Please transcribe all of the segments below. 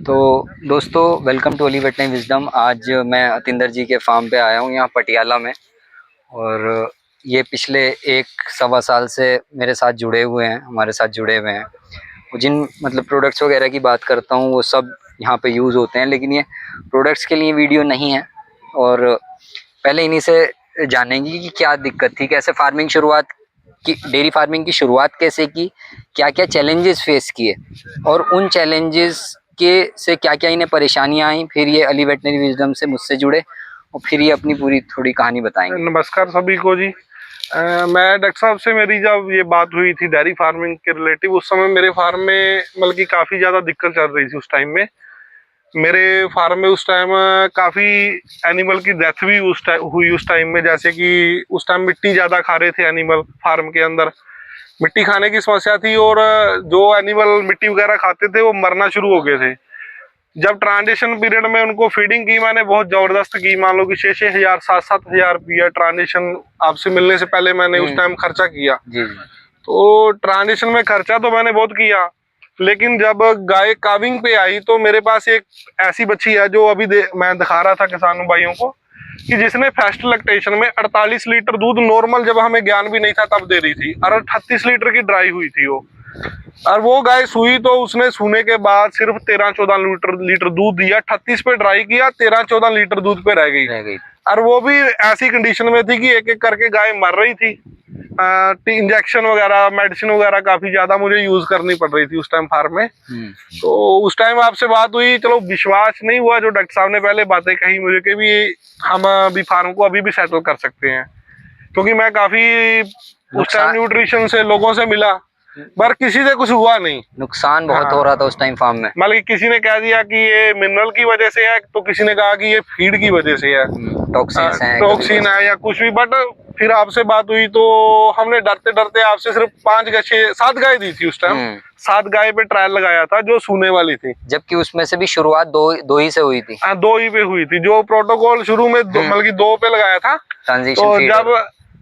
तो दोस्तों, welcome to veterinary wisdom. आज मैं अतिंदर जी के फार्म पे आया हूँ यहाँ पटियाला में। और ये पिछले 1-1.25 साल से मेरे साथ जुड़े हुए हैं, हमारे साथ जुड़े हुए हैं। जिन प्रोडक्ट्स वगैरह की बात करता हूँ वो सब यहाँ पे यूज़ होते हैं, लेकिन ये प्रोडक्ट्स के लिए वीडियो नहीं है। और पहले इन्हीं से जानेंगे कि क्या दिक्कत थी, कैसे फार्मिंग शुरुआत की, डेयरी फार्मिंग की शुरुआत कैसे की, क्या क्या चैलेंजेस फेस किए और उन चैलेंजेस के से क्या क्या इन्हें परेशानियां आई। फिर ये अली वेटनरी विजडम से मुझसे जुड़े और फिर ये अपनी पूरी थोड़ी कहानी बताएंगे। नमस्कार सभी को जी। मैं डॉक्टर साहब से मेरी जब ये बात हुई थी डेयरी फार्मिंग के रिलेटिव, उस समय मेरे फार्म में कि काफ़ी ज़्यादा दिक्कत चल रही थी। उस टाइम में मेरे फार्म में उस टाइम काफ़ी एनिमल की डेथ भी हुई उस टाइम में। जैसे कि उस टाइम मिट्टी ज़्यादा खा रहे थे एनिमल, फार्म के अंदर मिट्टी खाने की समस्या थी और जो एनिमल मिट्टी वगैरह खाते थे वो मरना शुरू हो गए थे। जब ट्रांजिशन पीरियड में उनको फीडिंग की मैंने, बहुत जबरदस्त की। मान लो कि 6-6 हजार 7-7 हजार रुपया ट्रांजिशन आपसे मिलने से पहले मैंने उस टाइम खर्चा किया। तो ट्रांजिशन में खर्चा तो मैंने बहुत किया, लेकिन जब गाय काविंग पे आई तो मेरे पास एक ऐसी बच्ची है जो अभी मैं दिखा रहा था किसानों भाइयों को, कि जिसने फर्स्ट लैक्टेशन में 48 लीटर दूध नॉर्मल, जब हमें ज्ञान भी नहीं था तब दे रही थी, और 38 लीटर की ड्राई हुई थी वो। और वो गाय सुई तो उसने सूने के बाद सिर्फ 13-14 लीटर दूध दिया। 38 पे ड्राई किया, 13-14 लीटर दूध पे रह गई। और वो भी ऐसी कंडीशन में थी कि एक एक करके गाय मर रही थी। इंजेक्शन वगैरह, मेडिसिन वगैरह काफी ज्यादा मुझे यूज करनी पड़ रही थी उस टाइम फार्म में। तो उस टाइम आपसे बात हुई, चलो विश्वास नहीं हुआ जो डॉक्टर साहब ने पहले बातें कही मुझे कि भी हम अभी फार्म को अभी भी सेटल कर सकते हैं, क्योंकि मैं काफी उस टाइम न्यूट्रिशन से लोगों से मिला, पर किसी से कुछ हुआ नहीं। नुकसान बहुत हो रहा था उस टाइम फार्म में। किसी ने कह दिया कि ये मिनरल की वजह से है, तो किसी ने कहा कि ये फीड की वजह से है, टॉक्सिन है या कुछ भी। बट फिर आपसे बात हुई तो हमने डरते डरते आपसे सिर्फ 5-7 गाय दी थी उस टाइम। 7 गाय पे ट्रायल लगाया था जो सूने वाली थी, जबकि उसमें से भी शुरुआत दो ही से हुई थी। 2 ही पे हुई थी। जो प्रोटोकॉल शुरू में 2 पे लगाया था। तो जब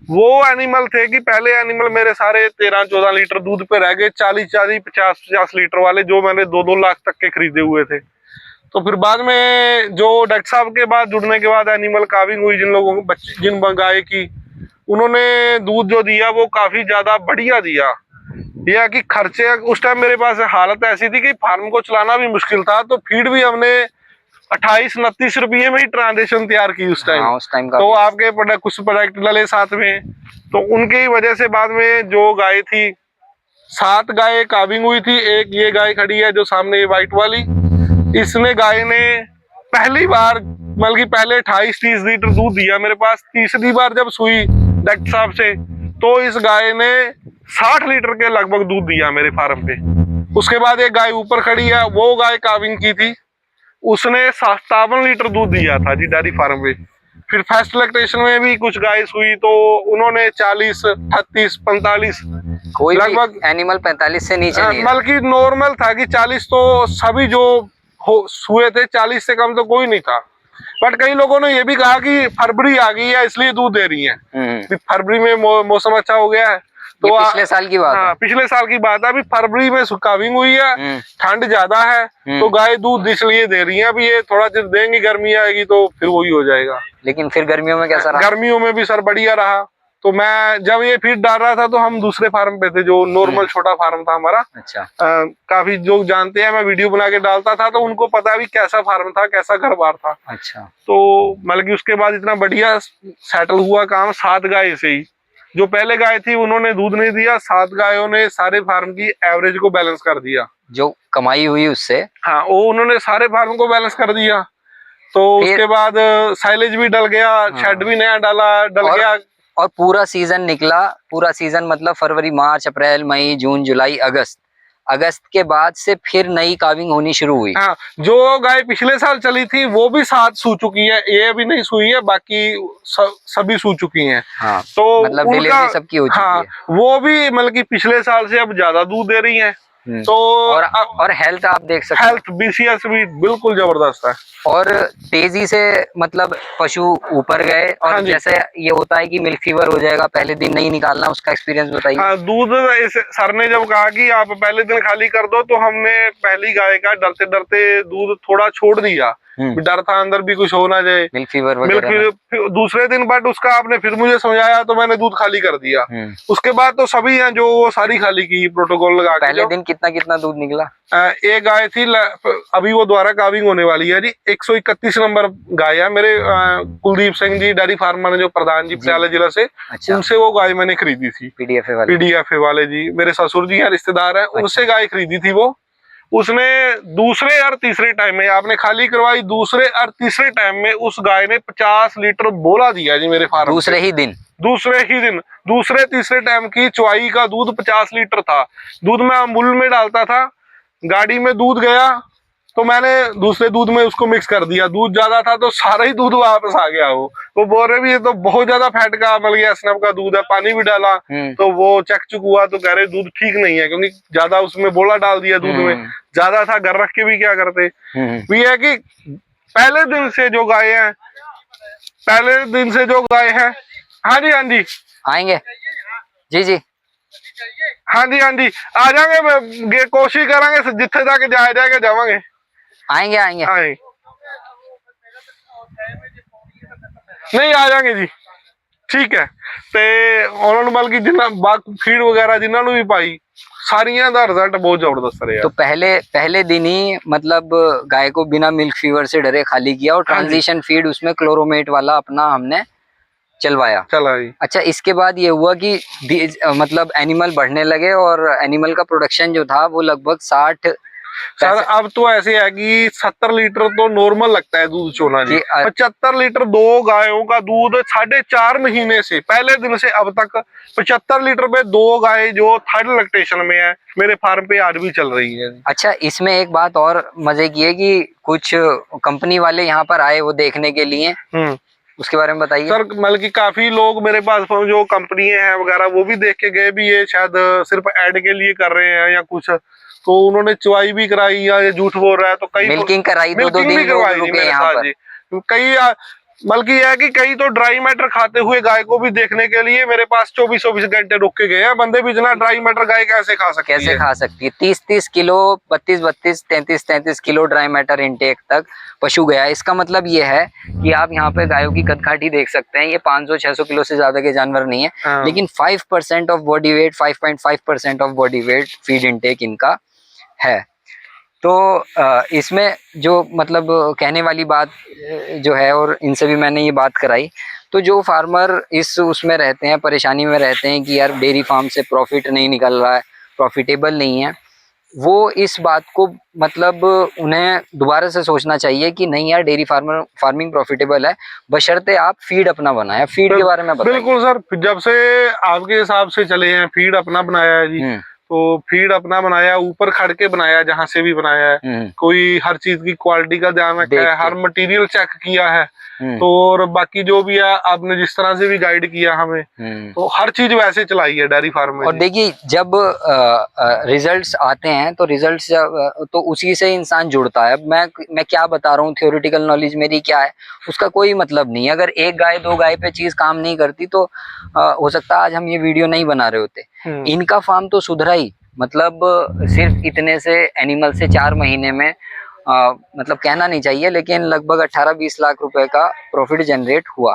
वो एनिमल थे कि पहले एनिमल मेरे सारे 13-14 लीटर दूध पे रह गए, 40-40, 50-50 लीटर वाले, जो मैंने 2-2 लाख तक के खरीदे हुए थे। तो फिर बाद में जो डॉक्टर साहब के बाद जुड़ने के बाद एनिमल काविंग हुई, जिन लोगों को जिन गाय की, उन्होंने दूध जो दिया वो काफी ज्यादा बढ़िया दिया। यह कि खर्चे उस टाइम मेरे पास हालत ऐसी थी कि फार्म को चलाना भी मुश्किल था, तो फीड भी हमने 28-29 रुपये में ही ट्रांजेक्शन तैयार की उस टाइम। उस टाइम तो आपके कुछ प्रोडक्ट लले साथ में, तो उनके ही वजह से बाद में जो गाय थी, 7 गाय काविंग हुई थी। एक ये गाय खड़ी है जो सामने, ये व्हाइट वाली, इसने गाय ने पहली बार पहले 28-30 लीटर दूध दिया मेरे पास। तीसरी बार जब सुई डॉक्टर साहब से, तो इस गाय ने 60 लीटर के लगभग दूध दिया मेरे फार्म पे। उसके बाद एक गाय ऊपर खड़ी है, वो गाय काविंग की थी, उसने 57 लीटर दूध दिया था जी डेयरी फार्म पे। फिर फर्स्ट लैक्टेशन में भी कुछ गाय हुई तो उन्होंने 40, 38, 45, कोई लगभग एनिमल 45 से नीचे नहीं, नॉर्मल था कि 40 तो सभी जो हुए थे, 40 से कम तो कोई नहीं था। बट कई लोगों ने ये भी कहा कि फरवरी आ गई है इसलिए दूध दे रही है। फरवरी में मौसम अच्छा हो गया है, तो पिछले साल की बात है। पिछले साल की बात है। अभी फरवरी में काविंग हुई है, ठंड ज्यादा है, तो गाय दूध इसलिए दे रही है। अभी ये थोड़ा देर देंगी, गर्मी आएगी तो फिर वही हो जाएगा। लेकिन फिर गर्मियों में कैसा रहा? गर्मियों में भी सर बढ़िया रहा। तो मैं जब ये फीड डाल रहा था तो हम दूसरे फार्म पे थे, जो नॉर्मल छोटा फार्म था हमारा। अच्छा। काफी लोग जानते हैं, मैं वीडियो बना के डालता था, तो उनको पता भी कैसा फार्म था, कैसा घर बार था। अच्छा। तो उसके बाद इतना बढ़िया सेटल हुआ काम 7 गाय से ही। जो पहले गाय थी उन्होंने दूध नहीं दिया, 7 गायों ने सारे फार्म की एवरेज को बैलेंस कर दिया, जो कमाई हुई उससे। हाँ, वो उन्होंने सारे फार्म को बैलेंस कर दिया। तो उसके बाद साइलेज भी डल गया, शेड भी नया डल गया, और पूरा सीजन निकला। पूरा सीजन मतलब फरवरी, मार्च, अप्रैल, मई, जून, जुलाई, अगस्त के बाद से फिर नई काविंग होनी शुरू हुई। हाँ, जो गाय पिछले साल चली थी वो भी 7 सू चुकी है, ये अभी नहीं सुई है, बाकी सभी सू चुकी हैं। हाँ, तो डिलीवरी सबकी हो चुकी है। वो भी कि पिछले साल से अब ज्यादा दूध दे रही हैं। तो और हेल्थ आप देख सकते हेल्थ बीसीएस भी बिल्कुल जबरदस्त है। और तेजी से मतलब पशु ऊपर गए। और हाँ जी। जैसे ये होता है कि मिल्क फीवर हो जाएगा, पहले दिन नहीं निकालना, उसका एक्सपीरियंस बताइए। हाँ, दूध इस सर ने जब कहा कि आप पहले दिन खाली कर दो, तो हमने पहली गाय का डरते डरते दूध थोड़ा छोड़ दिया। डर था अंदर भी कुछ हो ना जाए, मिल्क फीवर मिल्क वगैरह। फीवर। दूसरे दिन बट उसका आपने फिर मुझे समझाया तो मैंने दूध खाली कर दिया। उसके बाद तो सभी हैं जो वो सारी खाली की प्रोटोकॉल लगा के। पहले दिन कितना कितना दूध निकला? एक गाय थी, अभी वो दोबारा काविंग होने वाली है जी। 131 नंबर गाय है मेरे कुलदीप सिंह जी डेयरी फार्मर जो प्रधान जी पटियाला जिला से। अच्छा। उनसे वो गाय मैंने खरीदी थी। पीडीएफए वाले जी मेरे ससुर जी हैं, रिश्तेदार हैं। अच्छा। उनसे गाय खरीदी थी वो। उसने दूसरे और तीसरे टाइम में आपने खाली करवाई, दूसरे और तीसरे टाइम में उस गाय ने 50 लीटर बोला दिया जी मेरे फार्म। दूसरे ही दिन दूसरे तीसरे टाइम की चुवाई का दूध 50 लीटर था। दूध मैं अमूल में डालता था, गाड़ी में दूध गया तो मैंने दूसरे दूध में उसको मिक्स कर दिया। दूध ज्यादा था तो सारा ही दूध वापस आ गया। वो बोल रहे भी ये तो बहुत ज्यादा फैट का मतलब एसनफ का दूध है। पानी भी डाला तो वो चेक चुक हुआ तो कह रहे दूध ठीक नहीं है, क्योंकि ज्यादा उसमें बोला डाल दिया दूध में, ज्यादा था। घर रख के भी क्या करते। तो ये है कि पहले दिन से जो गाय है। हाँ जी हाँ जी आएंगे जी जी। हाँ जी हाँ जी आ जाएंगे, कोशिश करेंगे जिथे तक जाया जाएगा जावांगे। आएंगे नहीं आ जाएंगे जी, ठीक है। ਤੇ ਉਹਨਾਂ ਨੂੰ ਬਲਕਿ ਜਿੰਨਾ फीड वगैरह जिन्होंने भी पाई सारियां दा रिजल्ट बहुत जबरदस्त रहा। तो पहले दिन ही मतलब गाय को बिना मिल्क फीवर से डरे खाली किया और ट्रांजिशन फीड उसमें क्लोरोमेट वाला अपना हमने चलवाया। अच्छा, इसके बाद ये हुआ कि मतलब एनिमल बढ़ने लगे और एनिमल का प्रोडक्शन जो था वो लगभग 60। सर अब तो ऐसे है कि 70 लीटर तो नॉर्मल लगता है दूध चोना जी। 75 लीटर दो गायों का दूध 4.5 महीने से पहले दिन से अब तक 75 लीटर पे दो गाय जो थर्ड लैक्टेशन में है मेरे फार्म पे आज भी चल रही है। अच्छा, इसमें एक बात और मजे की है कि कुछ कंपनी वाले यहाँ पर आए वो देखने के लिए, उसके बारे में बताइए सर। मतलब कि काफी लोग मेरे पास जो कंपनी है वगैरह वो भी देख के गए भी, ये शायद सिर्फ ऐड के लिए कर रहे हैं या कुछ। तो उन्होंने चुवाई भी कराई या ये झूठ बोल रहा है तो कई मिल्किंग कराई, मिल्किंग भी करवाई जी मेरे साथ जी। कई बल्कि यह है कि कई तो ड्राई मैटर खाते हुए गाय को भी देखने के लिए मेरे पास 24 घंटे रुक के गए हैं बंदे भी। इतना ड्राई मैटर गाय कैसे खा सकती है? 30 kilo 32 33 kilo dry matter intake तक पशु गया। इसका मतलब ये है कि आप यहाँ पे गायों की कदकाठी देख सकते हैं। ये 500-600 किलो से ज्यादा के जानवर नहीं है, लेकिन 5% of body weight, 5.5% of body weight feed intake इनका है। तो इसमें जो मतलब कहने वाली बात जो है, और इनसे भी मैंने ये बात कराई, तो जो फार्मर इस उसमें रहते हैं, परेशानी में रहते हैं कि यार डेयरी फार्म से प्रॉफिट नहीं निकल रहा है, प्रॉफिटेबल नहीं है, वो इस बात को मतलब उन्हें दोबारा से सोचना चाहिए कि नहीं यार, डेयरी फार्मिंग प्रॉफिटेबल है, बशर्ते आप फीड अपना बनाया। फीड के बारे में बताइए। बिल्कुल सर, जब से आपके हिसाब से चले हैं फीड अपना बनाया है जी। तो फीड अपना बनाया, ऊपर खड़ के बनाया, जहां से भी बनाया है। कोई हर चीज की क्वालिटी का ध्यान रखा है, हर मटेरियल चेक किया है। तो और बाकी जो भी है आपने जिस तरह से भी गाइड किया हमें, तो हर चीज वैसे चलाई है डेयरी फार्म में। और देखिए, जब रिजल्ट्स आते हैं तो रिजल्ट्स तो उसी से इंसान जुड़ता है। अब मैं क्या बता रहा हूँ, थ्योरेटिकल नॉलेज मेरी क्या है उसका कोई मतलब नहीं है। अगर एक गाय दो गाय पे चीज काम नहीं करती तो हो सकता है आज हम ये वीडियो नहीं बना रहे होते। इनका फार्म तो सुधरा ही, मतलब सिर्फ इतने से एनिमल से 4 महीने में मतलब कहना नहीं चाहिए, लेकिन लगभग 18-20 लाख रुपए का प्रॉफिट जनरेट हुआ।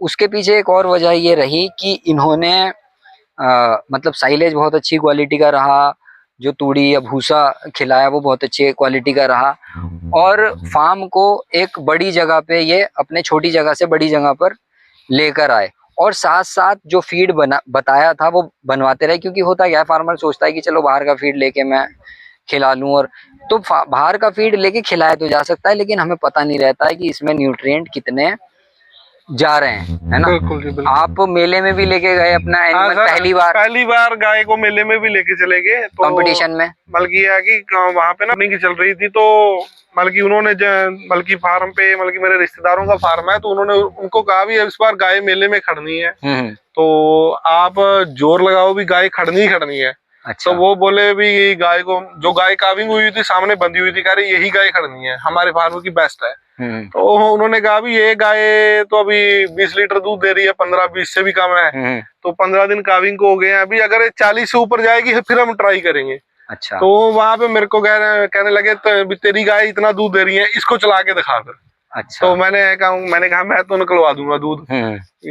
उसके पीछे एक और वजह ये रही कि इन्होंने मतलब साइलेज बहुत अच्छी क्वालिटी का रहा, जो तूड़ी या भूसा खिलाया वो बहुत अच्छी क्वालिटी का रहा, और फार्म को एक बड़ी जगह पे ये अपने छोटी जगह से बड़ी जगह पर लेकर आए, और साथ साथ जो फीड बताया था वो बनवाते रहे। क्योंकि होता क्या है, फार्मर सोचता है कि चलो बाहर का फीड लेके मैं खिला लूं, और तो बाहर का फीड लेके खिलाया तो जा सकता है, लेकिन हमें पता नहीं रहता है कि इसमें न्यूट्रिएंट कितने जा रहे हैं, है ना। बिल्कुल। आप मेले में भी लेके गए अपना एनिमल? पहली बार गाय को मेले में भी लेके चले गए तो कंपटीशन में। बल्कि है कि वहां पे ना की चल रही थी, तो बल्कि उन्होंने बल्कि फार्म पे बल्कि मेरे रिश्तेदारों का फार्म है, तो उन्होंने उनको कहा भी इस बार गाय मेले में खड़नी है, तो आप जोर लगाओ भी गाय खड़नी ही खड़नी है। अच्छा। तो वो बोले भी ये गाय को, जो गाय काविंग हुई थी सामने बंधी हुई थी, कह रहे यही गाय खड़नी है, हमारे फार्म की बेस्ट है। तो उन्होंने कहा भी ये गाय तो अभी 20 लीटर दूध दे रही है, 15-20 से भी कम है, तो 15 दिन काविंग को हो गए हैं, अभी अगर 40 से ऊपर जाएगी फिर हम ट्राई करेंगे। अच्छा। तो वहां पे मेरे को कहने लगे तो तेरी गाय इतना दूध दे रही है, इसको चला के दिखा फिर। अच्छा। तो मैंने कहा मैं तो निकलवा दूंगा दूध,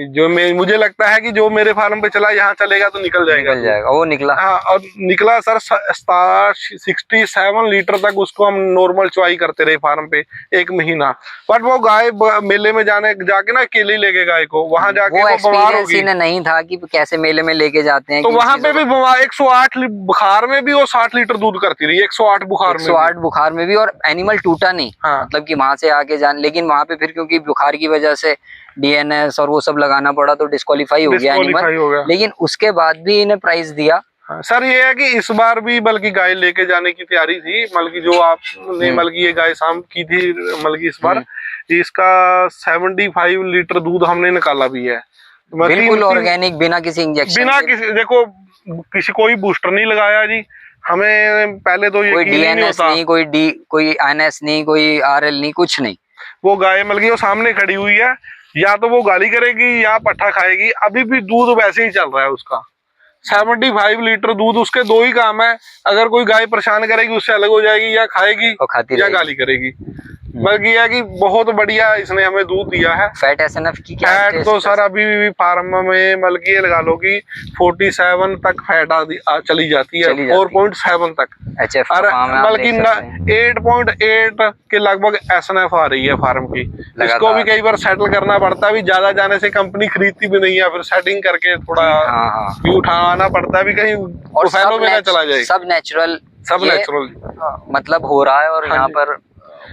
जो मुझे लगता है कि जो मेरे फार्म पे चला यहाँ चलेगा तो निकल जाएगा। वो निकला। हाँ, और निकला सर 67 लीटर तक उसको हम नॉर्मल चुवाई करते रहे फार्म पे 1 महीना। बट वो गाय मेले में जाके ना अकेले लेके गाय को, वहां जाके वो बीमार हो गई। नहीं था कि कैसे मेले में लेके जाते हैं, तो वहां पे भी 108 बुखार में भी वो 60 लीटर दूध करती रही, 108 बुखार में 108 बुखार में भी, और एनिमल टूटा नहीं। हाँ। मतलब कि वहां से आके लेकिन वहां पे फिर क्योंकि बुखार की वजह से डीएनएस और वो सब लगाना पड़ा तो डिस्क्वालीफाई हो गया एनिमल, लेकिन उसके बाद भी इन्हें प्राइस दिया। हाँ, सर ये है कि इस बार भी बल्कि गाय लेके जाने की तैयारी थी, बल्कि जो आपने बल्कि ये गाय शाम की थी, बल्कि इस बार इसका 75 लीटर दूध हमने निकाला भी है, बिल्कुल ऑर्गेनिक, बिना किसी इंजेक्शन, बिना किसी, देखो किसी कोई बूस्टर नहीं लगाया जी, हमें पहले तो कोई डीएनएस नहीं, कोई एनएस नहीं, कोई आरएल नहीं, कुछ नहीं। वो गाय मतलब वो सामने खड़ी हुई है, या तो वो गाली करेगी या पट्ठा खाएगी, अभी भी दूध वैसे ही चल रहा है उसका। 75 लीटर दूध, उसके 2 ही काम है, अगर कोई गाय परेशान करेगी उससे अलग हो जाएगी, या खाएगी या गाली करेगी। बल्कि यह कि बहुत बढ़िया इसने हमें दूध दिया है। फैट एसएनएफ की क्या फैट तो सर अभी भी फार्म में बल्कि ये लगा लो कि 47 तक फैट चली जाती है, 4.7 तक। बल्कि 8.8 के लगभग एसएनएफ आ रही है फार्म की। इसको भी कई बार सेटल करना पड़ता है, भी ज्यादा जाने से कंपनी खरीदती भी नहीं है, फिर सेटिंग करके थोड़ा भी उठाना पड़ता है, भी कहीं प्रोफाइलों में ना चला जाए। सब नेचुरल मतलब हो रहा है, और यहाँ पर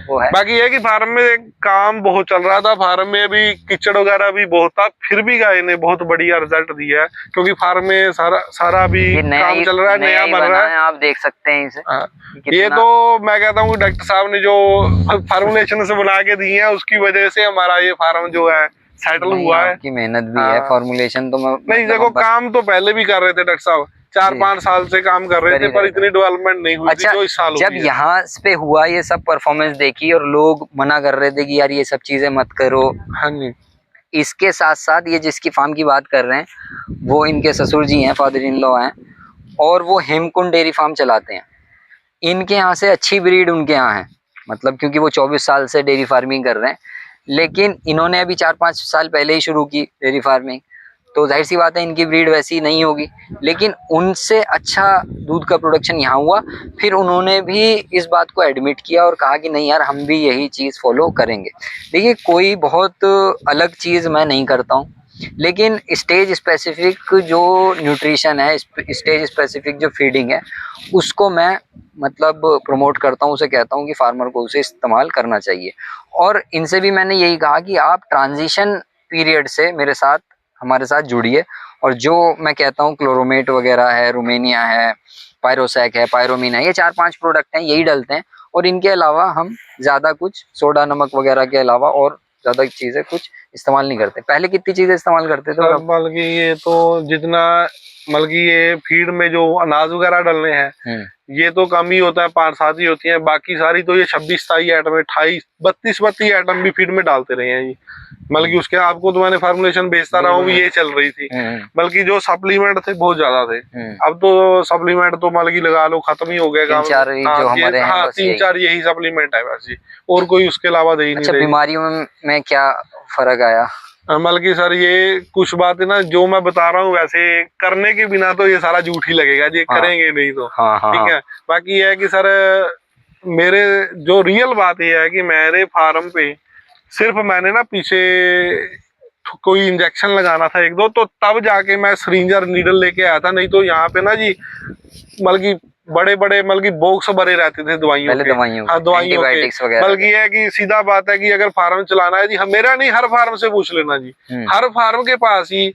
वो है। बाकी ये कि फार्म में काम बहुत चल रहा था, फार्म में अभी कीचड़ वगैरह भी बहुत था, फिर भी गाय ने बहुत बढ़िया रिजल्ट दिया है, क्योंकि फार्म में सारा अभी काम चल रहा है, नया बन रहा है, आप देख सकते हैं इसे। ये तो मैं कहता हूँ डॉक्टर साहब ने जो फार्मुलेशन से बना के दी है, उसकी वजह से हमारा ये फार्म जो है सेटल हुआ है। आपकी मेहनत भी है, फार्मुलेशन तो नहीं, देखो काम तो पहले भी कर रहे थे डॉक्टर साहब, 4-5 साल से काम कर रहे थे, पर इतनी डेवलपमेंट नहीं हुई थी जो इस साल जब यहाँ पे हुआ, ये सब परफॉर्मेंस देखी और लोग मना कर रहे थे कि यार ये सब चीजें मत करो। हाँ जी। इसके साथ साथ ये जिसकी फार्म की बात कर रहे हैं वो इनके ससुर जी हैं, फादर इन लॉ हैं, और वो हेमकुंड डेयरी फार्म चलाते हैं। इनके यहाँ से अच्छी ब्रीड उनके यहाँ है, मतलब क्योंकि वो 24 साल से डेयरी फार्मिंग कर रहे हैं, लेकिन इन्होंने अभी 4-5 साल पहले ही शुरू की डेयरी फार्मिंग, तो जाहिर सी बात है इनकी ब्रीड वैसी नहीं होगी, लेकिन उनसे अच्छा दूध का प्रोडक्शन यहाँ हुआ। फिर उन्होंने भी इस बात को एडमिट किया और कहा कि नहीं यार हम भी यही चीज़ फॉलो करेंगे। देखिए कोई बहुत अलग चीज़ मैं नहीं करता हूँ, लेकिन स्टेज स्पेसिफिक जो न्यूट्रिशन है, स्टेज स्पेसिफिक जो फीडिंग है, उसको मैं मतलब प्रमोट करता हूँ, उसे कहता हूँ कि फार्मर को उसे इस्तेमाल करना चाहिए। और इनसे भी मैंने यही कहा कि आप ट्रांजिशन पीरियड से हमारे साथ जुड़िए, और जो मैं कहता हूँ क्लोरोमेट वगैरह है, रुमेनिया है, पायरोसैक है, पायरोमीन है, ये 4-5 प्रोडक्ट हैं, यही डलते हैं, और इनके अलावा हम ज़्यादा कुछ सोडा नमक वगैरह के अलावा और ज़्यादा चीज़ें कुछ इस्तेमाल नहीं करते। पहले कितनी चीज़ें इस्तेमाल करते थे? बल्कि ये तो जितना बल्कि ये फीड में जो अनाज वगैरह डालने हैं ये तो कम ही होता है, 5-7 ही होती है, बाकी सारी तो ये 26-27 आइटम, 28, 32 आइटम भी फीड में डालते रहे हैं जी। बल्कि उसके आपको तो मैंने फार्मूलेशन भेजता रहा हूँ, ये चल रही थी। बल्कि जो सप्लीमेंट थे बहुत ज्यादा थे, अब तो सप्लीमेंट तो बल्कि लगा लो खत्म ही हो गया काम। 3-4 यही सप्लीमेंट है बस, और कोई उसके अलावा दे ही नहीं। अच्छा, बीमारियों में क्या फर्क आया? बल्कि सर ये कुछ बात है ना जो मैं बता रहा हूँ, वैसे करने के बिना तो ये सारा झूठ ही लगेगा जी, करेंगे नहीं तो। ठीक है, बाकी ये है कि सर मेरे जो रियल बात ये है कि मेरे फार्म पे सिर्फ मैंने ना पीछे कोई इंजेक्शन लगाना था 1-2, तो तब जाके मैं सिरिंजर नीडल लेके आया था, नहीं तो यहाँ पे ना जी बल्कि बड़े बल्कि बॉक्स भरे रहते थे दवाइयों के। हाँ, दवाइयों के। बल्कि है कि सीधा बात है कि अगर फार्म चलाना है जी, मेरा नहीं, हर फार्म से पूछ लेना जी, हर फार्म के पास ही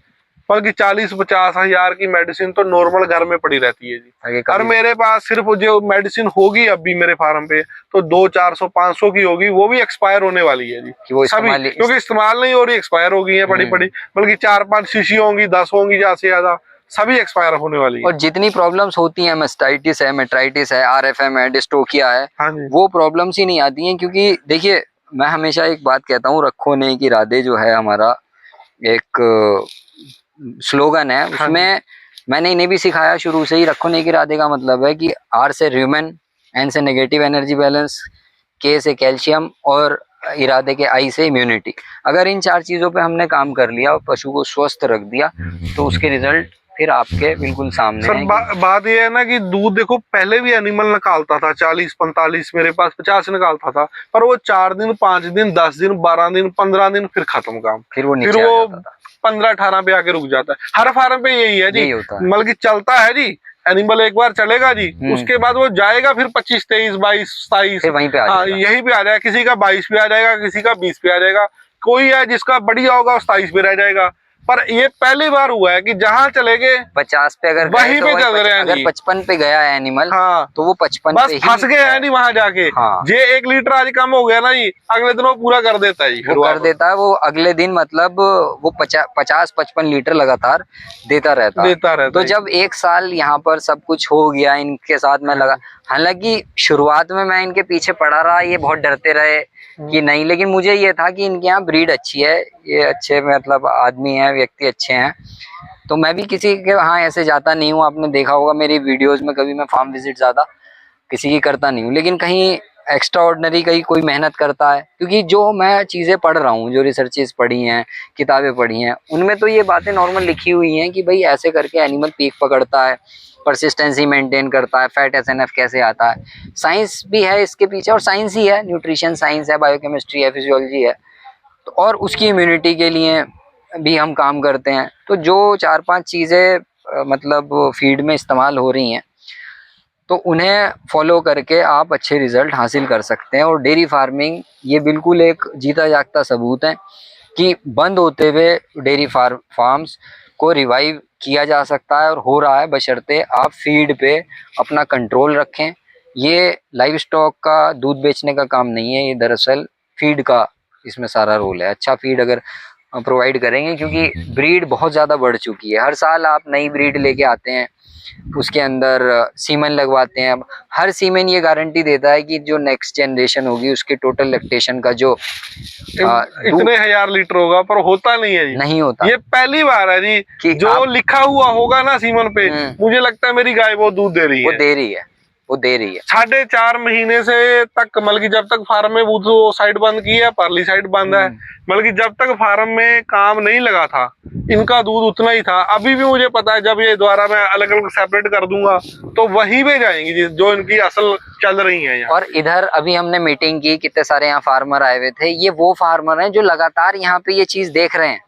बल्कि 40-50 हजार की मेडिसिन तो नॉर्मल घर में पड़ी रहती है जी। और मेरे पास सिर्फ जो मेडिसिन होगी अभी मेरे फार्म पे तो 200-400-500 की होगी, वो भी एक्सपायर होने वाली है जी, सभी, क्योंकि इस्तेमाल नहीं हो रही, एक्सपायर हो गई है पड़ी। बल्कि 4-5 शीशी होंगी, 10 होंगी ज्यादा से ज्यादा, सभी एक्सपायर होने वाली है। और जितनी प्रॉब्लम्स होती हैं, मास्टाइटिस है, मेट्राइटिस है, आरएफएम है, डिस्टोकिया है, हाँ जी। वो प्रॉब्लम्स ही नहीं आती हैं। क्योंकि देखिए, मैं हमेशा एक बात कहता हूँ, रखो नहीं कि राधे जो है हमारा एक स्लोगन है, हाँ जी। उसमें मैंने इन्हें भी सिखाया शुरू से ही। रखो नहीं कि राधे का मतलब है कि आर से र्यूमेन, एन से नेगेटिव एनर्जी बैलेंस, के से कैल्शियम और इरादे के आई से इम्यूनिटी। अगर इन 4 चीजों पे हमने काम कर लिया और पशु को स्वस्थ रख दिया, तो उसके रिजल्ट फिर आपके बिल्कुल सामने सर है। बात ये है ना कि दूध देखो पहले भी एनिमल निकालता था 40-45, मेरे पास 50 निकालता था, पर वो 4 दिन 5 दिन 10 दिन 12 दिन 15 दिन फिर खत्म काम। फिर वो फिर नीचे आ वो जाता था। 15-18 पे आके रुक जाता है। हर फार्म पे यही है जी, यही होता है। मतलब कि चलता है जी, एनिमल एक बार चलेगा जी, उसके बाद वो जाएगा फिर 25 23 22 27, फिर वहीं पे आ हाँ जाएगा। यही पे आ जाएगा। किसी का 22 पे आ जाएगा, किसी का 20 पे आ जाएगा, कोई है जिसका बढ़िया होगा 27 पे रह जाएगा। पर ये पहली बार हुआ है कि जहां चले गए 50 पे अगर वहीं गए तो पे चल रहे हैं अगर जी। 55 पे गया है एनिमल, हाँ तो वो 55 बस पे ही फंस गए हैं नहीं वहां जाके। हाँ, जे 1 लीटर आज कम हो गया ना जी, अगले दिन वो पूरा कर देता है जी, फिर वो कर वापस देता है। वो अगले दिन मतलब वो 50-55 लीटर लगातार देता रहता है। देता रहता तो है। जब 1 साल यहाँ पर सब कुछ हो गया, इनके साथ में लगा, हालांकि शुरुआत में मैं इनके पीछे पड़ा रहा, ये बहुत डरते रहे कि नहीं, लेकिन मुझे ये था कि इनके यहाँ ब्रीड अच्छी है, ये अच्छे मतलब आदमी है, व्यक्ति अच्छे हैं। तो मैं भी किसी के वहाँ ऐसे जाता नहीं हूँ। आपने देखा होगा मेरी वीडियोस में, कभी मैं फार्म विजिट ज्यादा किसी की करता नहीं हूँ, लेकिन कहीं एक्स्ट्रा ऑर्डिनरी कहीं कोई मेहनत करता है। क्योंकि जो मैं चीज़ें पढ़ रहा हूँ, जो रिसर्चेस पढ़ी हैं, किताबें पढ़ी हैं, उनमें तो ये बातें नॉर्मल लिखी हुई हैं कि भाई ऐसे करके एनिमल पीक पकड़ता है, परसिस्टेंसी मेंटेन करता है, फैट एसएनएफ कैसे आता है। साइंस भी है इसके पीछे, और साइंस ही है, न्यूट्रिशन साइंस है, बायोकेमिस्ट्री है, फिजियोलॉजी है। तो और उसकी इम्यूनिटी के लिए भी हम काम करते हैं। तो जो 4-5 चीज़ें मतलब फीड में इस्तेमाल हो रही हैं, तो उन्हें फॉलो करके आप अच्छे रिजल्ट हासिल कर सकते हैं। और डेयरी फार्मिंग ये बिल्कुल एक जीता जागता सबूत है कि बंद होते हुए डेयरी फार्म्स को रिवाइव किया जा सकता है, और हो रहा है, बशर्ते आप फीड पे अपना कंट्रोल रखें। ये लाइव स्टॉक का दूध बेचने का काम नहीं है, ये दरअसल फीड का इसमें सारा रोल है। अच्छा फीड अगर प्रोवाइड करेंगे, क्योंकि ब्रीड बहुत ज़्यादा बढ़ चुकी है, हर साल आप नई ब्रीड लेके आते हैं, उसके अंदर सीमेन लगवाते हैं। अब हर सीमेन ये गारंटी देता है कि जो नेक्स्ट जनरेशन होगी उसके टोटल लैक्टेशन का जो इतने 1000 लीटर होगा, पर होता नहीं है जी, नहीं होता। ये पहली बार है जी कि जो लिखा हुआ होगा ना सीमन पे, मुझे लगता है मेरी गाय वो दूध दे रही है, वो दे रही है, वो दे रही है। 4.5 महीने से तक, मतलब कि जब तक फार्म में वो साइड बंद की है, परली साइड बंद है, मतलब कि जब तक फार्म में काम नहीं लगा था, इनका दूध उतना ही था। अभी भी मुझे पता है जब ये द्वारा मैं अलग अलग सेपरेट कर दूंगा तो वहीं पे जाएंगी जो इनकी असल चल रही है यहाँ। और इधर अभी हमने मीटिंग की, कितने सारे यहाँ फार्मर आए हुए थे। ये वो फार्मर हैं जो लगातार यहाँ पे ये चीज देख रहे हैं,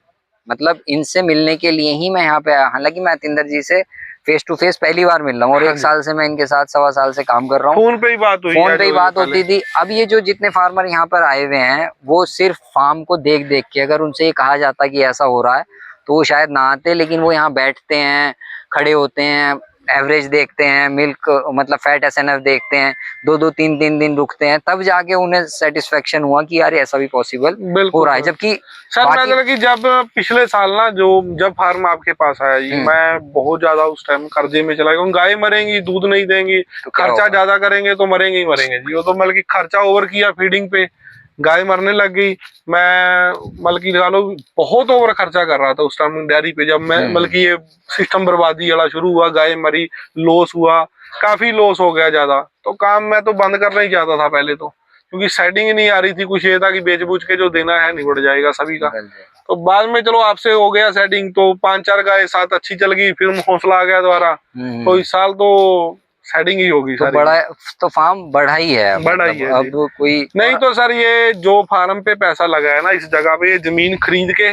मतलब इनसे मिलने के लिए ही मैं यहाँ पे आया। हालांकि मैं अतिंदर जी से फेस टू फेस पहली बार मिल रहा हूँ, और 1 साल से मैं इनके साथ 1.25 साल से काम कर रहा हूँ। फोन पे ही बात हुई, फोन पे ही बात होती थी। अब ये जो जितने फार्मर यहाँ पर आए हुए हैं, वो सिर्फ फार्म को देख देख के, अगर उनसे ये कहा जाता कि ऐसा हो रहा है, तो वो शायद ना आते। लेकिन वो यहाँ बैठते हैं, खड़े होते हैं, एवरेज देखते हैं, मिल्क मतलब फैट एसएनएफ देखते हैं, 2-2 3-3 दिन रुकते हैं, तब जाके उन्हें सेटिस्फेक्शन हुआ कि यार ऐसा भी पॉसिबल हो रहा है। जबकि सर मैं कि जब पिछले साल ना जब फार्म आपके पास आया जी, मैं बहुत ज्यादा उस टाइम कर्जे में चला गया। गाय मरेंगी, दूध नहीं देंगी, तो खर्चा ज्यादा करेंगे तो मरेंगे ही मरेंगे जी। वो तो मतलब कि खर्चा ओवर किया फीडिंग पे, गाय मरने लग गई। मैं मतलब कि लगा लो बहुत ओवर खर्चा कर रहा था उस टाइम डेयरी पे। जब मैं मतलब कि ये सिस्टम बर्बादी वाला शुरू हुआ, गाय मरी, लॉस हुआ, काफी लॉस हो गया ज्यादा। तो काम मैं तो बंद करना ही चाहता था पहले तो, क्योंकि सेटिंग ही नहीं आ रही थी। कुछ ये था कि बेच बूझ के जो देना है निबट जाएगा सभी का। तो बाद में चलो आपसे हो गया सेटिंग, तो 5-4 गाय साथ अच्छी चल गई, फिर हौसला आ गया दोबारा। तो इस साल तो सेटिंग ही होगी। तो बड़ा तो फार्म बढ़ा ही है, बढ़ा ही है अब कोई नहीं। तो सर ये जो फार्म पे पैसा लगा है ना, इस जगह पे ये जमीन खरीद के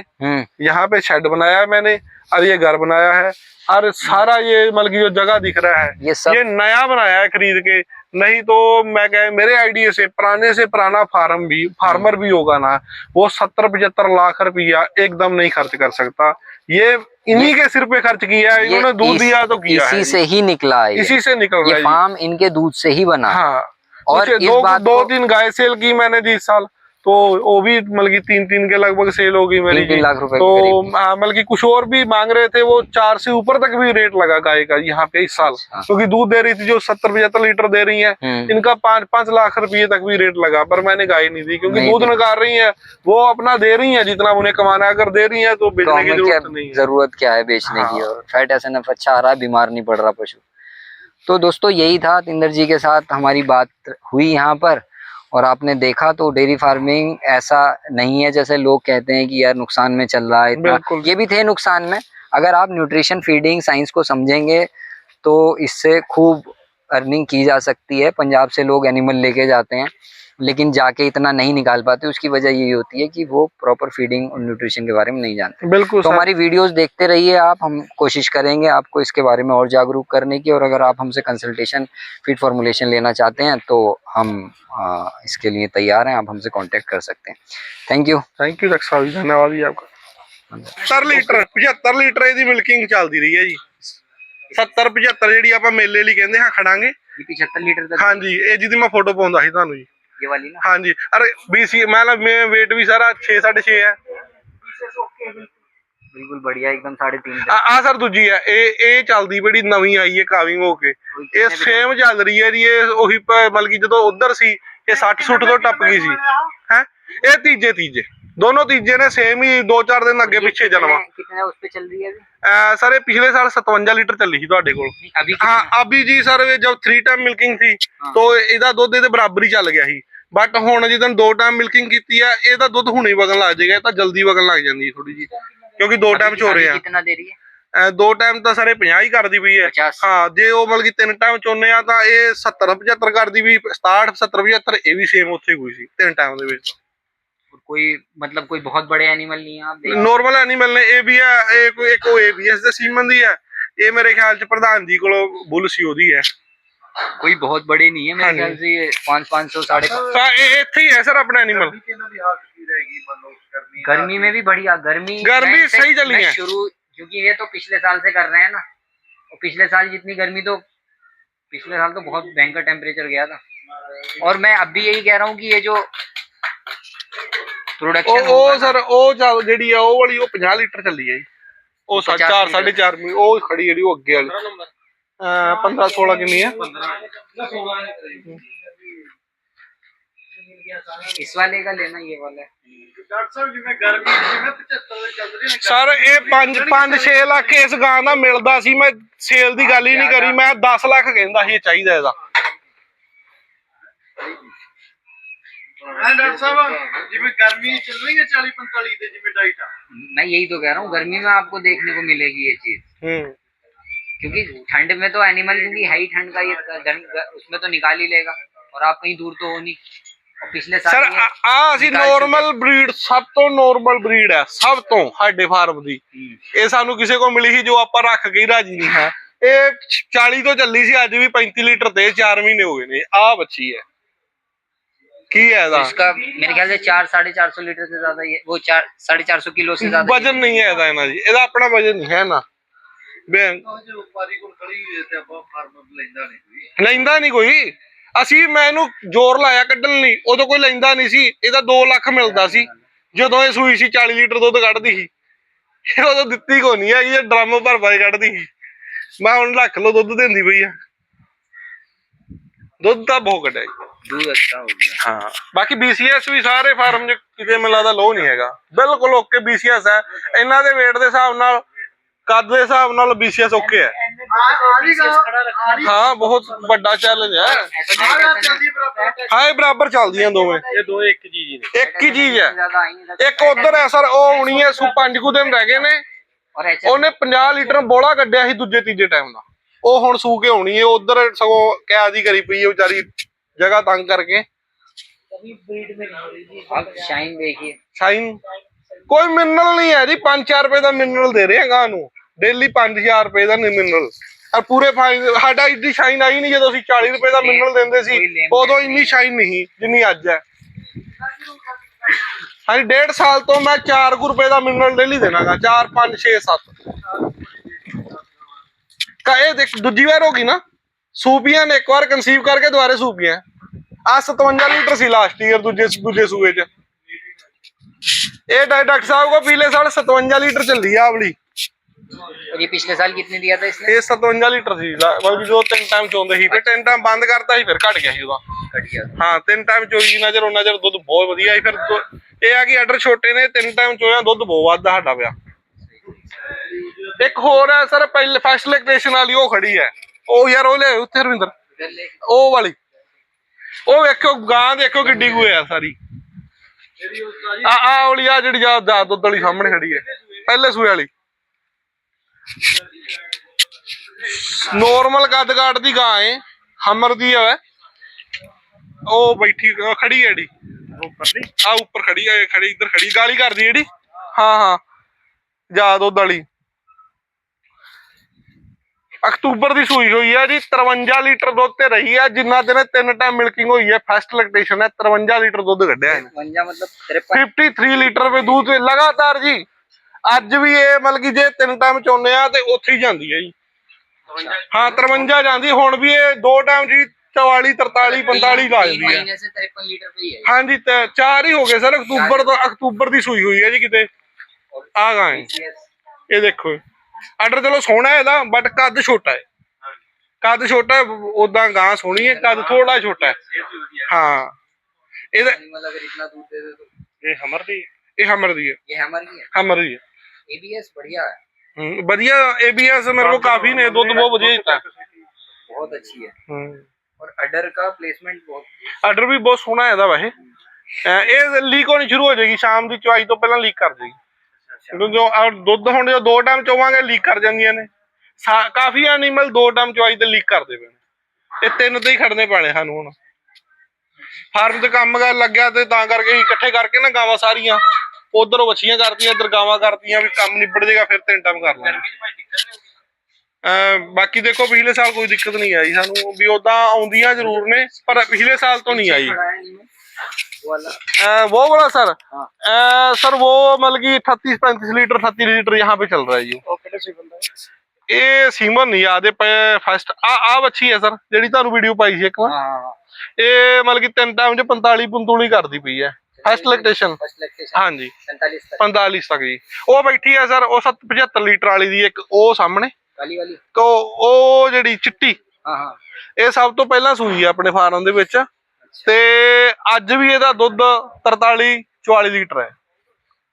यहाँ पे शेड बनाया है मैंने, और ये घर बनाया है, और सारा ये मतलब की जो जगह दिख रहा है ये नया बनाया है खरीद के। नहीं तो मैं कह, मेरे आइडिया से पुराने से पुराना फार्मर भी होगा ना, वो 70-75 लाख रुपया एकदम नहीं खर्च कर सकता। ये इन्हीं के सिर पे खर्च किया है, इन्होंने दूध दिया तो किया है, इसी से ही निकला है, इसी से निकल रहा है। फार्म इनके दूध से ही बना। हाँ, और इस बात 2-3 गाय सेल की मैंने जी इस साल, तो वो भी मतलब कि 3-3 के लगभग सेल हो गई मेरी 3-3 लाख रुपए तो के करीब। मतलब कि कुछ और भी मांग रहे थे, वो 4 से ऊपर तक भी रेट लगा गाय का यहाँ पे इस साल, अच्छा। क्योंकि दूध दे रही थी जो 70-75 लीटर दे रही है, इनका 5-5 लाख रुपये तक भी रेट लगा, पर मैंने गाय नहीं दी, क्योंकि दूध निकाल रही है वो अपना दे रही है जितना उन्हें कमाना है, अगर दे रही है तो बेचने की जरूरत नहीं है। जरूरत क्या है बेचने की, हाँ। और फैट एसएनएफ अच्छा आ रहा है, बीमार नहीं पड़ रहा पशु। तो दोस्तों यही था, तिंदर जी के साथ हमारी बात हुई यहाँ पर, और आपने देखा तो डेयरी फार्मिंग ऐसा नहीं है जैसे लोग कहते हैं कि यार नुकसान में चल रहा है इतना, ये भी थे नुकसान में। अगर आप न्यूट्रिशन फीडिंग साइंस को समझेंगे तो इससे खूब अर्निंग की जा सकती है। पंजाब से लोग एनिमल लेके जाते हैं लेकिन जाके इतना नहीं निकाल पाते, उसकी वजह यही होती है कि वो प्रॉपर फीडिंग और न्यूट्रिशन के बारे में नहीं जानते। बिल्कुल तो हमारी वीडियोस देखते रहिए आप, हम कोशिश करेंगे आपको इसके बारे में और जागरूक करने की, और अगर आप हमसे कंसल्टेशन फीड फॉर्मुलेशन लेना चाहते हैं तो हम इसके लिए तैयार हैं, आप हमसे कांटेक्ट कर सकते हैं। थैंक यू डॉक्टर साहब, धन्यवाद जी आपका। 70 लीटर 75 लीटर ਇਹਦੀ ਮਿਲਕਿੰਗ ਚੱਲਦੀ ਰਹੀ ਹੈ ਜੀ। 70-75 ਜਿਹੜੀ ਆਪਾਂ ਮੇਲੇ ਲਈ ਕਹਿੰਦੇ ਹਾਂ ਖੜਾਂਗੇ, 75 लीटर तक। हाँ जी, ਇਹ ਜਿਹਦੀ ਮੈਂ ਫੋਟੋ ਪਾਉਂਦਾ ਸੀ ਤੁਹਾਨੂੰ ਜੀ, ये वाली ना। हाँ जी। अरे बीसी मतलब मैं वेट भी सारा 6-6.5 है, बिल्कुल बढ़िया, एकदम 3.5। आ सर दूजी है, ਇਹ ਚੱਲਦੀ ਬੜੀ ਨਵੀਂ ਆਈ ਹੈ ਕਾਵਿੰਗ ਹੋ ਕੇ, ਇਹ ਸੇਮ ਚੱਲ ਰਹੀ ਹੈ ਜੀ। ਇਹ ਉਹੀ ਮਤਲਬ ਕਿ ਜਦੋਂ ਉਧਰ ਸੀ ਇਹ 60-60 ਤੋਂ ਟੱਪ ਗਈ ਸੀ ਹੈ, ਇਹ ਤੀਜੇ दोनों तीजे ने सेम ही 2-4 दिन अगे पिछे जन्मा। कितने उस पे चल रही है अभी सर ये पिछले साल 57 लीटर चली थी ਤੁਹਾਡੇ ਕੋਲ। हाँ अभी जी सर जब 3 टाइम मिल्किंग थी तो ਇਹਦਾ ਦੁੱਧ ਇਹਦੇ ਬਰਾਬਰ ਹੀ ਚੱਲ ਗਿਆ ਸੀ, बट ਹੁਣ ਜਦੋਂ 2 टाइम मिल्किंग ਕੀਤੀ ਆ ਇਹਦਾ ਦੁੱਧ ਹੁਣੇ ਹੀ ਵਗਣ ਲੱਗ ਜਾਏਗਾ, ਇਹ ਤਾਂ ਜਲਦੀ ਵਗਣ ਲੱਗ ਜਾਂਦੀ ਹੈ ਥੋੜੀ ਜੀ, ਕਿਉਂਕਿ 2 टाइम ਚ ਹੋ ਰਿਹਾ। कितना दे रही है? 2 टाइम ਤਾਂ ਸਾਰੇ 50 ਹੀ ਕਰਦੀ ਪਈ ਹੈ। ਹਾਂ ਜੇ ਉਹ ਮਤਲਬ ਕਿ 3 टाइम ਚੋਨੇ ਆ ਤਾਂ ਇਹ 70-75 ਕਰਦੀ ਵੀ, 67-70-75 ਇਹ ਵੀ ਸੇਮ ਉੱਥੇ ਹੋਈ ਸੀ 3 टाइम ਦੇ ਵਿੱਚ। कोई मतलब कोई बहुत बड़े एनिमल नहीं है आप नॉर्मल एनिमल ने ये भी है, एक एबीएस दे सीमन दी है, ये मेरे ख्याल च प्रधान जी को बुल सी ओदी है, कोई बहुत बड़े नहीं है मेरे ख्याल से, ये 500 550 इत्थे ही है सर अपना एनिमल। गर्मी में भी बढ़िया, गर्मी सही चली है शुरू, क्योंकि ये तो पिछले साल से कर रहे हैं ना, और पिछले साल जितनी गर्मी, तो पिछले साल तो बहुत भयंकर टेम्परेचर गया था। और मैं अब भी यही कह रहा हूँ कि ये जो प्रोडक्शन सर ਉਹ ਚੱਲ ਜਿਹੜੀ ਆ ਉਹ ਵਾਲੀ ਉਹ 50 ਲੀਟਰ ਚੱਲੀ ਹੈ ਜੀ, ਉਹ 4-4.5 ਮੀ ਉਹ ਖੜੀ ਜਿਹੜੀ ਉਹ ਅੱਗੇ ਵਾਲੀ 15-16 ਕਿੰਨੀ ਹੈ इस वाले का लेना, ये वाला डॉक्टर साहब जिਵੇਂ ਗਰਮੀ ਜਿਵੇਂ 75 ਚੱਲ ਰਹੀ ਹੈ ਸਰ, ਇਹ 5-6 ਲੱਖ ਇਸ ਗਾਂ ਦਾ ਮਿਲਦਾ ਸੀ, ਮੈਂ ਸੇਲ ਦੀ ਗੱਲ ਹੀ ਨਹੀਂ ਕਰੀ, ਮੈਂ 10 ਲੱਖ ਕਹਿੰਦਾ ਸੀ ਇਹ ਚਾਹੀਦਾ ਇਹਦਾ। डॉक्टर साहब जिਵੇਂ गर्मी चल रही है 40-45 ਦੇ ਜਿਵੇਂ डाइट, मैं यही तो कह रहा हूँ, गर्मी में आपको देखने को मिलेगी ये चीज, क्योंकि ठंड में तो एनिमल क्योंकि है ही ठंड का, ये उसमें तो निकाल ही लेगा, और आप कहीं दूर तो हो नहीं। और पिछले साल सर आ ਅਸੀਂ नॉर्मल ब्रीड, ਸਭ ਤੋਂ ਨੋਰਮਲ ਬਰੀਡ ਹੈ ਸਭ ਤੋਂ ਸਾਡੇ ਫਾਰਮ ਦੀ, ਇਹ ਸਾਨੂੰ ਕਿਸੇ ਕੋ ਮਿਲੀ ਸੀ ਜੋ ਆਪਾਂ ਰੱਖ ਕੇ ਹੀ ਰਾਜੀ ਨਹੀਂ ਹੈ। ਇਹ 40 ਤੋਂ ਚੱਲੀ ਸੀ, ਅੱਜ ਵੀ 35 ਲੀटर ਤੇ 4 ਮਹੀਨੇ ਹੋ ਗਏ ਨੇ। ਆ ਬੱਚੀ ਹੈ की है तो इसका मेरे ख्याल से 400-450 लीटर से ज्यादा, ये वो 400-450 किलो से ज्यादा वजन नहीं है ਇਹਦਾ ਇਹਨਾਂ ਜੀ, ਇਹਦਾ ਆਪਣਾ ਵਜਨ ਨਹੀਂ ਹੈ ਨਾ, ਲੈਂਦਾ ਨਹੀਂ ਕੋਈ। ਅਸੀਂ ਮੈਂ ਇਹਨੂੰ ਜ਼ੋਰ ਲਾਇਆ ਕੱਢਣ ਲਈ, ਉਦੋਂ ਕੋਈ ਲੈਂਦਾ ਨਹੀਂ ਸੀ, ਇਹਦਾ 2 ਲੱਖ ਮਿਲਦਾ ਸੀ ਜਦੋਂ ਇਹ ਸੂਈ ਸੀ, 40 ਲੀਟਰ ਦੁੱਧ ਕੱਢਦੀ ਸੀ, ਉਦੋਂ ਦਿੱਤੀ ਕੋ ਨਹੀਂ ਹੈਗੀ, ਇਹ ਡਰਮ ਭਰ ਭਰ ਕੱਢਦੀ ਸੀ। ਮੈਂ ਹੁਣ ਰੱਖ ਲਓ, ਦੁੱਧ ਦਿੰਦੀ ਪਈ ਆ, ਦੁੱਧ ਤਾਂ ਬਹੁਤ ਕੱਢਿਆ ਜੀ, दूध अच्छा हो गया। हाँ बाकी BCS भी सारे फार्म च किते मिला दा लो नहीं हैगा, बिल्कुल ओके BCS है, इन्हां दे वेट दे हिसाब नाल, कद दे हिसाब नाल BCS ओके है। हाँ बहुत बड़ा चैलेंज है, हाँ ये बराबर चलदियां दोवें, ये दो एक ही चीज है। एक उधर है सर, ओ होनी है 5 कुछ दिन रह गए ने, ਉਹਨੇ 50 ਲੀਟਰ ਬੋਲਾ ਕੱਢਿਆ ਸੀ ਦੂਜੇ ਤੀਜੇ ਟਾਈਮ ਦਾ, ਉਹ ਹੁਣ ਸੂ ਕੇ ਹੋਣੀ ਹੈ, ਉਧਰ ਸਗੋਂ ਕੈਦ ਹੀ ਕਰੀ ਪਈ ਹੈ ਵਿਚਾਰੀ, जगह तंग करके। शाइन देखिए, शाइन कोई मिनरल नहीं है जी, 5-4 रुपए का मिनरल दे रहे हैं गां नूं डेली, 5,000 रुपए का मिनरल, और पूरे साडा इतनी शाइन आई नहीं, जो 40 रुपए का मिनरल देंदे सी उदों इन्नी शाइन नहीं जिन्नी अज है। हाँ 1.5 साल तो मैं 4 रुपए का मिनरल डेली देना गा, 4 5 6 7 का, ये देख दूजी बार होगी ना, सूपियां ने एक बार कंसीव करके दोबारा सूपियां। आ 57 लीटर सी लास्ट ईयर दूजे सूए च, ये डॉक्टर साहब को पिछले साल 57 लीटर चल रही है आवली। और ये पिछले साल कितने दिया था इसने? ये 57 लीटर सी बल्कि जो 3 टाइम चोंदे ਸੀ ਤੇ 3 टाइम बंद करता ਸੀ ਫਿਰ ਘਟ ਗਿਆ ਸੀ ਉਹਦਾ। घट गया। ਹਾਂ 3 टाइम ਚੋਈ ਜਿੰਨਾ ਚਿਰ ਉਹਨਾਂ ਚਿਰ ਦੁੱਧ ਬਹੁਤ ਵਧੀਆ ਸੀ। ਫਿਰ ਇਹ ਆ ਕਿ ਆਰਡਰ ਛੋਟੇ ਨੇ 3 ਟਾਈਮ ਚੋਇਆ ਦੁੱਧ ਬਹੁਤ ਵੱਧਦਾ ਸਾਡਾ ਪਿਆ। ਇੱਕ ਹੋਰ ਹੈ ਸਰ ਪਹਿਲੇ ਫਸਟ ਲੈਕਟੇਸ਼ਨ ਵਾਲੀ ਉਹ ਖੜੀ ਹੈ ਉਹ ਯਾਰ ਉਹ ਲੈ ਉੱਥੇ ਰਵਿੰਦਰ ਉਹ ਵਾਲੀ ਉਹ ਵੇਖੋ ਗਾਂ ਦੇਖੋ ਕਿੱਡੀ ਕੁ ਹੈ ਸਾਰੀ ਆ ਵਾਲੀ ਆ ਜਿਹੜੀ ਆ ਦੁੱਧ ਵਾਲੀ ਸਾਹਮਣੇ ਖੜੀ ਹੈ ਪਹਿਲੇ ਸੂਏ ਵਾਲੀ ਨੋਰਮਲ ਕੱਦ ਕਾਟ ਦੀ ਗਾਂ ਹੈ ਹਮਰ ਦੀ ਹੈ ਉਹ ਬੈਠੀ ਖੜੀ ਹੈ ਜਿਹੜੀ ਆ ਉੱਪਰ ਖੜੀ ਹੈ ਖੜੀ ਇੱਧਰ ਖੜੀ ਗਾਲੀ ਕਰਦੀ ਜਿਹੜੀ ਹਾਂ ਹਾਂ ਜਾ ਦੁੱਧ ਵਾਲੀ ਅਕਤੂਬਰ ਦੀ ਸੂਈ ਹੋਈ ਹੈ ਜੀ 53 ਲੀਟਰ ਦੁੱਧ ਤੇ ਰਹੀ ਹੈ ਜਿੰਨਾ ਦਿਨ 3 ਟਾਈਮ ਮਿਲਕਿੰਗ ਹੋਈ ਹੈ ਫਸਟ ਲੈਕਟੇਸ਼ਨ ਹੈ 53 ਲੀਟਰ ਦੁੱਧ ਕੱਢਿਆ ਹੈ 53 मतलब 53 ਲੀਟਰ पे दूध लगातार जी ਅੱਜ ਵੀ ਇਹ ਮਤਲਬ ਕਿ ਜੇ 3 ਟਾਈਮ ਚੋਨੇ ਆ ਤੇ ਉੱਥੇ ਹੀ ਜਾਂਦੀ ਹੈ ਜੀ ਹਾਂ 53 ਜਾਂਦੀ ਹੁਣ ਵੀ ਇਹ 2 ਟਾਈਮ ਜੀ 44 43 45 ਲਾ ਜਾਂਦੀ ਹੈ महीने से 53 लीटर पे ही है। हाँ जी 4 ही हो गए सर अक्तूबर ਦੀ ਸੂਈ ਹੋਈ ਹੈ ਜੀ ਕਿਤੇ ਆ ਗਾਂ ਇਹ ਦੇਖੋ ਆਰਡਰ ਚਲੋ ਸੋਹਣਾ ਹੈ ਇਹਦਾ ਬਟ ਕੱਦ ਛੋਟਾ ਹੈ ਕੱਦ ਛੋਟਾ ਉਦਾਂ ਗਾਂ ਸੋਹਣੀ ਹੈ ਕੱਦ ਥੋੜਾ ਛੋਟਾ ਹੈ ਹਾਂ ਇਹਦਾ एनिमल अगर इतना दूध दे दे तो ਇਹ ਹਮਰ ਦੀ ਹੈ ये हमारी है। ਹਮਰ ਦੀ ਹੈ एबीएस बढ़िया है। ਵਧੀਆ एबीएस मेरे को काफी ने ਦੁੱਧ ਬਹੁਤ ਵਧੀਆ ਦਿੱਤਾ बहुत अच्छी है। और अडर का प्लेसमेंट बहुत ਆਰਡਰ ਵੀ ਬਹੁਤ ਸੋਹਣਾ ਹੈ ਇਹਦਾ ਵੈਸੇ ਇਹ ਲੀਕ ਹੋਣੀ ਸ਼ੁਰੂ ਹੋ ਜਾਏਗੀ ਸ਼ਾਮ ਦੀ ਚੁਆਈ ਤੋਂ ਪਹਿਲਾਂ ਲੀਕ ਕਰ ਜਾਏਗੀ ਜੋ ਦੁੱਧ ਹੁਣ ਜੋ 2 ਟਾਈਮ ਚੋਵਾਂਗੇ ਲੀਕ ਕਰ ਜਾਂਦੀਆਂ ਨੇ ਕਾਫੀ ਐਨੀਮਲ 2 ਟਾਈਮ ਚੁਆਈ ਤੇ ਲੀਕ ਕਰਦੇ ਪਏ ਨੇ ਇਹ 3 ਤੇ ਹੀ ਖੜਨੇ ਪੈਣੇ ਸਾਨੂੰ ਹੁਣ ਫਾਰਮ ਤੇ ਕੰਮ ਕਰ ਲੱਗਿਆ ਤੇ ਤਾਂ ਕਰਕੇ ਇਕੱਠੇ ਕਰਕੇ ਨਾ ਗਾਵਾਂ ਸਾਰੀਆਂ ਉਧਰ ਵੱਛੀਆਂ ਕਰਤੀਆਂ ਇੱਧਰ ਗਾਵਾਂ ਕਰਤੀਆਂ ਵੀ ਕੰਮ ਨਿਬੜ ਜਾਏਗਾ ਫਿਰ 3 ਟਾਈਮ ਕਰ ਲਾਂਗੇ ਬਾਕੀ ਦੇਖੋ ਪਿਛਲੇ ਸਾਲ ਕੋਈ ਦਿੱਕਤ ਨਹੀਂ ਆਈ ਸਾਨੂੰ ਵੀ ਉਦਾਂ ਆਉਂਦੀਆਂ ਜ਼ਰੂਰ ਨੇ ਪਰ ਪਿਛਲੇ साल तो नहीं आई वो वाला सर सर वो मतलब कि 38-35 लीटर 38 लीटर यहाँ पे चल रहा है जी ਇਹ ਸੀਮਨ ਨਹੀਂ ਆਦੇ ਪਏ ਫਸਟ ਆ ਵੱਛੀ ਹੈ ਸਰ ਜਿਹੜੀ ਤੁਹਾਨੂੰ ਵੀਡੀਓ ਪਾਈ ਸੀ ਇੱਕ ਵਾਰ ਇਹ ਮਤਲਬ ਕਿ 3 ਟਾਈਮ ਚ 45 45 ਕਰਦੀ ਪਈ ਹੈ ਫਸਟ ਲੈਕਟੇਸ਼ਨ ਹਾਂਜੀ 45 ਤੱਕ ਜੀ ਉਹ ਬੈਠੀ ਹੈ ਸਰ ਉਹ 75 ਲੀਟਰ ਵਾਲੀ ਦੀ ਇੱਕ ਉਹ ਸਾਹਮਣੇ काली वाली तो ਉਹ ਜਿਹੜੀ ਚਿੱਟੀ हाँ हाँ ਇਹ ਸਭ ਤੋਂ ਪਹਿਲਾਂ ਸੂਈ ਹੈ ਆਪਣੇ ਫਾਰਮ ਦੇ ਵਿੱਚ ਤੇ ਅੱਜ ਵੀ ਇਹਦਾ ਦੁੱਧ 43-44 ਲੀਟਰ ਹੈ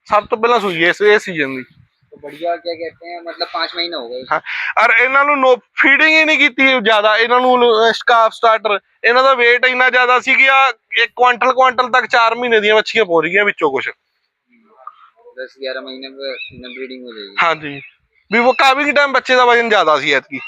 ਸਭ ਤੋਂ ਪਹਿਲਾਂ ਸੂਈ ਹੈ ਇਸ ਸੀਜ਼ਨ ਦੀ तो बढ़िया क्या कहते हैं मतलब 5 महीने हो गए। ਹਾਂ ਔਰ ਇਹਨਾਂ ਨੂੰ ਫੀਡਿੰਗ ਹੀ ਨਹੀਂ ਕੀਤੀ ਜ਼ਿਆਦਾ ਇਹਨਾਂ ਨੂੰ ਸਕਾਫ ਸਟਾਰਟਰ ਇਹਨਾਂ ਦਾ weight ਇੰਨਾ ਜ਼ਿਆਦਾ ਸੀ ਕਿ ਆ 1 ਕੁਆਂਟਲ ਤੱਕ 4 ਮਹੀਨੇ ਦੀਆਂ ਵੱਛੀਆਂ ਪੋ ਰਹੀਆਂ ਵਿੱਚੋਂ ਕੁਝ 10-11 महीने में ब्रीडिंग हो जाएगी। हाँ जी भी वो काफी टाइम बच्चे का वजन ज्यादा सी ऐतकी